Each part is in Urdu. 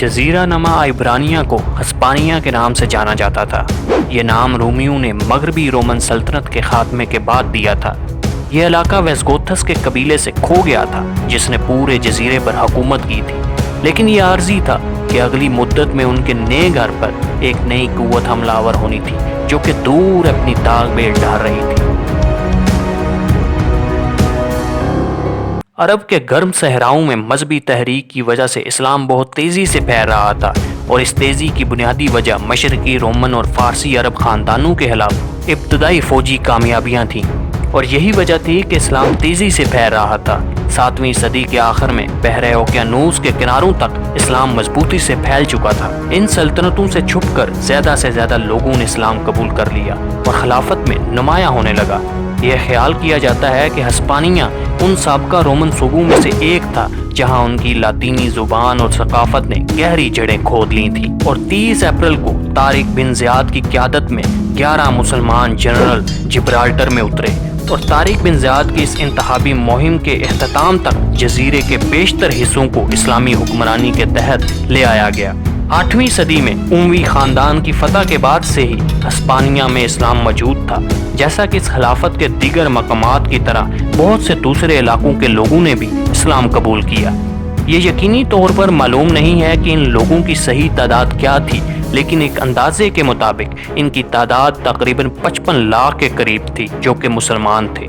جزیرہ نما عبرانیہ کو ہسپانیہ کے نام سے جانا جاتا تھا۔ یہ نام رومیوں نے مغربی رومن سلطنت کے خاتمے کے بعد دیا تھا۔ یہ علاقہ ویسگوتھس کے قبیلے سے کھو گیا تھا جس نے پورے جزیرے پر حکومت کی تھی، لیکن یہ عارضی تھا کہ اگلی مدت میں ان کے نئے گھر پر ایک نئی قوت حملہ آور ہونی تھی جو کہ دور اپنی داغ بیل ڈال رہی تھی۔ عرب کے گرم صحراؤں میں مذہبی تحریک کی وجہ سے اسلام بہت تیزی سے پھیل رہا تھا، اور اس تیزی کی بنیادی وجہ مشرقی رومن اور فارسی عرب خاندانوں کے خلاف ابتدائی فوجی کامیابیاں تھیں، اور یہی وجہ تھی کہ اسلام تیزی سے پھیل رہا تھا۔ 7ویں صدی کے آخر میں بحر اوقیانوس کے کناروں تک اسلام مضبوطی سے پھیل چکا تھا۔ ان سلطنتوں سے چھپ کر زیادہ سے زیادہ لوگوں نے اسلام قبول کر لیا اور خلافت میں نمایاں ہونے لگا۔ یہ خیال کیا جاتا ہے کہ ہسپانیہ ان سابقہ رومن صوبوں میں سے ایک تھا جہاں ان کی لاطینی زبان اور ثقافت نے گہری جڑیں کھود لی تھیں، اور 30 اپریل کو طارق بن زیاد کی قیادت میں 11 مسلمان جنرل جبرالٹر میں اترے، اور طارق بن زیاد کی اس انتخابی مہم کے اختتام تک جزیرے کے بیشتر حصوں کو اسلامی حکمرانی کے تحت لے آیا گیا۔ 8ویں صدی میں اموی خاندان کی فتح کے بعد سے ہی ہسپانیہ میں اسلام موجود تھا، جیسا کہ اس خلافت کے دیگر مقامات کی طرح بہت سے دوسرے علاقوں کے لوگوں نے بھی اسلام قبول کیا۔ یہ یقینی طور پر معلوم نہیں ہے کہ ان لوگوں کی صحیح تعداد کیا تھی، لیکن ایک اندازے کے مطابق ان کی تعداد تقریباً 55 لاکھ کے قریب تھی جو کہ مسلمان تھے۔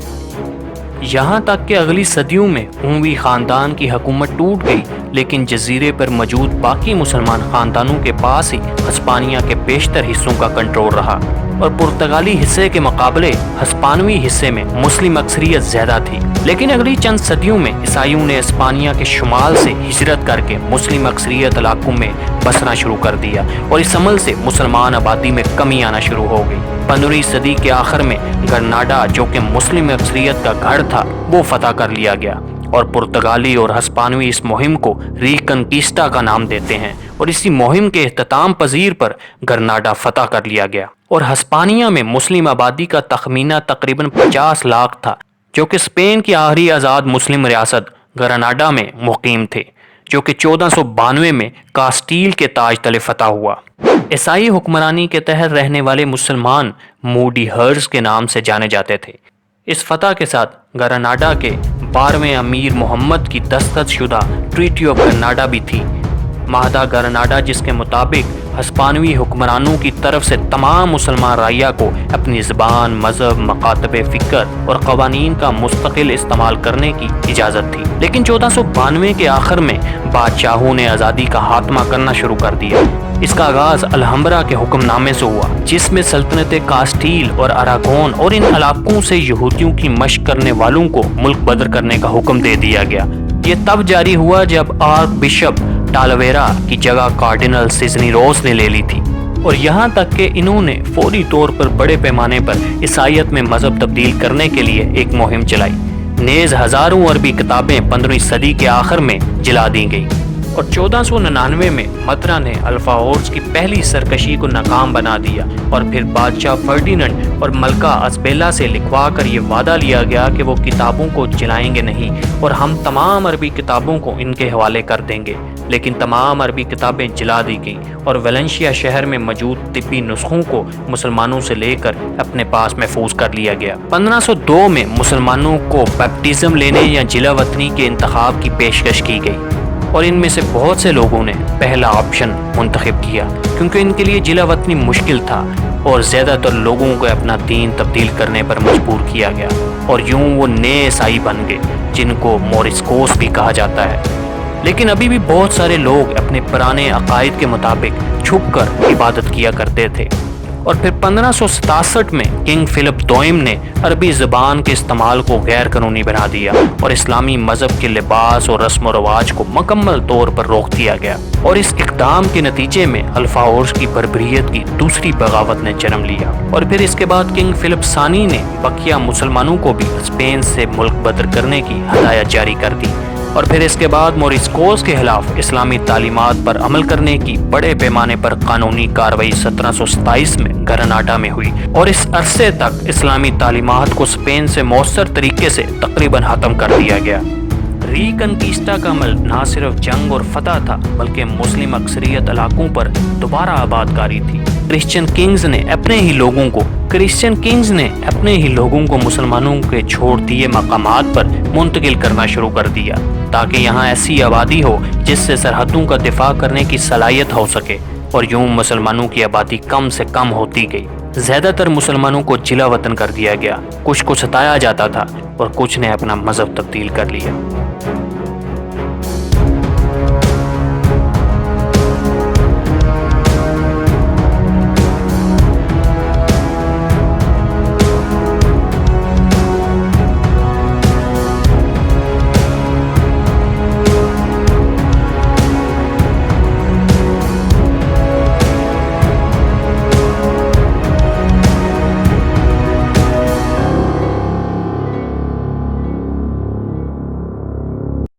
یہاں تک کہ اگلی صدیوں میں اموی خاندان کی حکومت ٹوٹ گئی، لیکن جزیرے پر موجود باقی مسلمان خاندانوں کے پاس ہی ہسپانیہ کے بیشتر حصوں کا کنٹرول رہا، اور پرتگالی حصے کے مقابلے ہسپانوی حصے میں مسلم اکثریت زیادہ تھی۔ لیکن اگلی چند صدیوں میں عیسائیوں نے ہسپانیہ کے شمال سے ہجرت کر کے مسلم اکثریت علاقوں میں بسنا شروع کر دیا، اور اس عمل سے مسلمان آبادی میں کمی آنا شروع ہو گئی۔ 15ویں صدی کے آخر میں گرناڈا جو کہ مسلم اکثریت کا گڑھ تھا وہ فتح کر لیا گیا، اور پرتگالی اور ہسپانوی اس مہم کو ریکنکیسٹا کا نام دیتے ہیں، اور اسی مہم کے اختتام پذیر پر گرناڈا فتح کر لیا گیا، اور ہسپانیہ میں مسلم آبادی کا تخمینہ تقریباً 50 لاکھ تھا جو کہ اسپین کی آخری آزاد مسلم ریاست گرناڈا میں مقیم تھے، جو کہ 1492 میں کاسٹیل کے تاج تلے فتح ہوا۔ عیسائی حکمرانی کے تحت رہنے والے مسلمان موڈی ہرز کے نام سے جانے جاتے تھے۔ اس فتح کے ساتھ گرناڈا کے 12ویں امیر محمد کی دستخط شدہ ٹریٹی آف گرناڈا بھی تھی۔ معاہدہ گرناڈا جس کے مطابق ہسپانوی حکمرانوں کی طرف سے تمام مسلمان رعیہ کو اپنی زبان، مذہب، مکاتب فکر اور قوانین کا مستقل استعمال کرنے کی اجازت تھی، لیکن 1492 کے آخر میں بادشاہوں نے آزادی کا خاتمہ کرنا شروع کر دیا۔ اس کا آغاز الحمبرا کے حکم نامے سے ہوا جس میں سلطنت کاسٹیل اور اراگون اور ان علاقوں سے یہودیوں کی مشق کرنے والوں کو ملک بدر کرنے کا حکم دے دیا گیا۔ یہ تب جاری ہوا جب آرک بشپ ٹالویرا کی جگہ کارڈینل سیزنیروس نے لے لی تھی، اور یہاں تک کہ انہوں نے فوری طور پر بڑے پیمانے پر عیسائیت میں مذہب تبدیل کرنے کے لیے ایک مہم چلائی۔ نیز ہزاروں عربی کتابیں 15ویں صدی کے آخر میں جلا دی گئیں، اور 1499 میں مترا نے الفاورس کی پہلی سرکشی کو ناکام بنا دیا، اور پھر بادشاہ فرڈیننڈ اور ملکہ اسبیلا سے لکھوا کر یہ وعدہ لیا گیا کہ وہ کتابوں کو جلائیں گے نہیں، اور ہم تمام عربی کتابوں کو ان کے حوالے کر دیں گے۔ لیکن تمام عربی کتابیں جلا دی گئیں، اور ویلنشیا شہر میں موجود طبی نسخوں کو مسلمانوں سے لے کر اپنے پاس محفوظ کر لیا گیا۔ 1502 میں مسلمانوں کو بیپٹزم لینے یا جلا وطنی کے انتخاب کی پیشکش کی گئی، اور ان میں سے بہت سے لوگوں نے پہلا آپشن منتخب کیا کیونکہ ان کے لیے جلا وطنی مشکل تھا، اور زیادہ تر لوگوں کو اپنا دین تبدیل کرنے پر مجبور کیا گیا، اور یوں وہ نئے عیسائی بن گئے جن کو موریسکوس بھی کہا جاتا ہے۔ لیکن ابھی بھی بہت سارے لوگ اپنے پرانے عقائد کے مطابق چھپ کر عبادت کیا کرتے تھے، اور پھر 1567 میں کنگ فلپ دوئم نے عربی زبان کے استعمال کو غیر قانونی بنا دیا، اور اسلامی مذہب کے لباس اور رسم و رواج کو مکمل طور پر روک دیا گیا، اور اس اقدام کے نتیجے میں الفاورس کی بربریت کی دوسری بغاوت نے جنم لیا، اور پھر اس کے بعد کنگ فلپ ثانی نے بقیہ مسلمانوں کو بھی اسپین سے ملک بدر کرنے کی ہدایت جاری کر دی، اور پھر اس کے بعد موریسکوس کے خلاف اسلامی تعلیمات پر عمل کرنے کی بڑے پیمانے پر قانونی کارروائی 1727 میں گرناڈا میں ہوئی، اور اس عرصے تک اسلامی تعلیمات کو اسپین سے مؤثر طریقے سے تقریباً ختم کر دیا گیا۔ ریکنکیسٹا کا عمل نہ صرف جنگ اور فتح تھا بلکہ مسلم اکثریت علاقوں پر دوبارہ آباد کاری تھی۔ کرسچین کنگز نے اپنے ہی لوگوں کو مسلمانوں کے چھوڑ دیے مقامات پر منتقل کرنا شروع کر دیا تاکہ یہاں ایسی آبادی ہو جس سے سرحدوں کا دفاع کرنے کی صلاحیت ہو سکے، اور یوں مسلمانوں کی آبادی کم سے کم ہوتی گئی۔ زیادہ تر مسلمانوں کو جلا وطن کر دیا گیا، کچھ کو ستایا جاتا تھا اور کچھ نے اپنا مذہب تبدیل کر لیا۔